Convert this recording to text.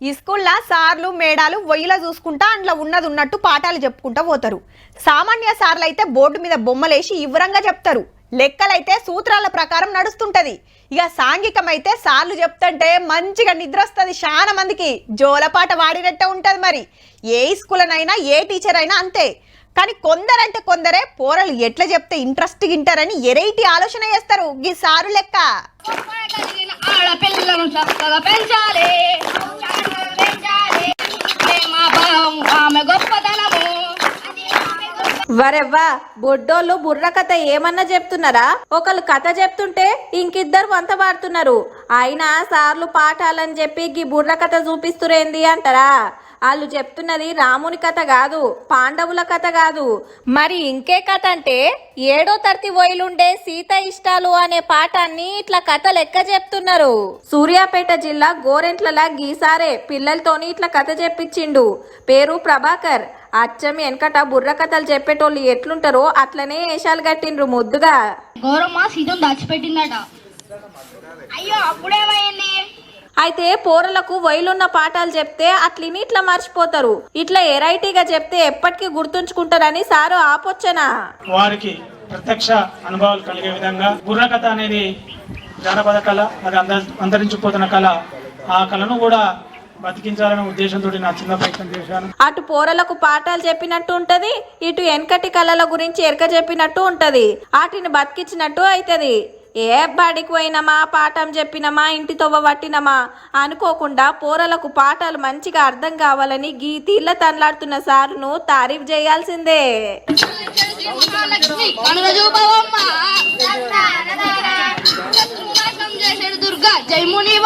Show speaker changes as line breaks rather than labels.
ఈ స్కూల్లో సార్లు మేడాలు వొయ్యిలా చూసుకుంటా అందులో ఉన్నది ఉన్నట్టు పాఠాలు చెప్పుకుంటా పోతారు. సామాన్య సార్లు అయితే బోర్డు మీద బొమ్మలేసి వివరంగా చెప్తారు. లెక్కలైతే సూత్రాల ప్రకారం నడుస్తుంటది. ఇక సాంఘికమైతే సార్లు చెప్తుంటే మంచిగా నిద్ర వస్తుంది. చాలా మందికి జోలపాట వాడినట్టే ఉంటది. మరి ఏ స్కూల్నైనా ఏ టీచర్ అయినా అంతే. కానీ కొందరంటే కొందరే పోరలు ఎట్లా చెప్తే ఇంట్రెస్ట్ గింటారని ఎరైటీ ఆలోచన చేస్తారు. ఈ సారు లెక్క
వరెవ్వా బొడ్డోళ్ళు బుర్ర కథ ఏమన్నా చెప్తున్నారా? ఒకళ్ళు కథ చెప్తుంటే ఇంకిద్దరు వంత వాడుతున్నారు. అయినా సార్లు పాఠాలని చెప్పి గీ బుర్ర కథ చూపిస్తురేంది అంటారా? వాళ్ళు చెప్తున్నది రాముని కథ కాదు, పాండవుల కథ కాదు. మరి ఇంకే కథ అంటే 7వ తరగతి వయలుండే సీత ఇష్టాలు అనే పాఠాన్ని ఇట్లా కథ లెక్క చెప్తున్నారు. సూర్యాపేట జిల్లా గోరెంట్లలా గీసారే పిల్లలతోని ఇట్లా కథ చెప్పించిండు. పేరు ప్రభాకర్. అచ్చం వెనకట బుర్ర కథలు చెప్పేటోళ్ళు ఎట్లుంటారో అట్లనే వేషాలు కట్టిండ్రు ముద్దుగా.
గౌరమ్మ సీతం దాచిపెట్టిందట. అయ్యో అప్పుడేమైంది?
అయితే పోరలకు వయలున్న పాఠాలు చెప్తే అట్లని ఇట్లా మర్చిపోతారు. ఇట్లా ఎరైటీగా చెప్తే ఎప్పటికీ గుర్తుంచుకుంటారని సారు ఆపొచ్చనా.
వారికి ప్రత్యక్ష అనుభవాలు కలిగే విధంగా బుర్రకథ అనేది జానపద కళ, అది అంతరించిపోతున్న కళ. ఆ కళను కూడా బతికించాలనే ఉద్దేశంతో నా చిన్న ప్రయత్నం చేశాను.
అటు పోరలకు పాఠాలు చెప్పినట్టు ఉంటది, ఇటు వెనకటి కళల గురించి ఎరక చెప్పినట్టు ఉంటది. వాటిని బతికించినట్టు అవుతుంది. ఏ బడికి పోయినమా, పాఠం చెప్పినమా, ఇంటి తొవ్వ పట్టినమా అనుకోకుండా పోరలకు పాఠాలు మంచిగా అర్థం కావాలని గీ తీళ్ళ తనలాడుతున్న సారును తారీఫ్ చేయాల్సిందే.
దుర్గా జైముని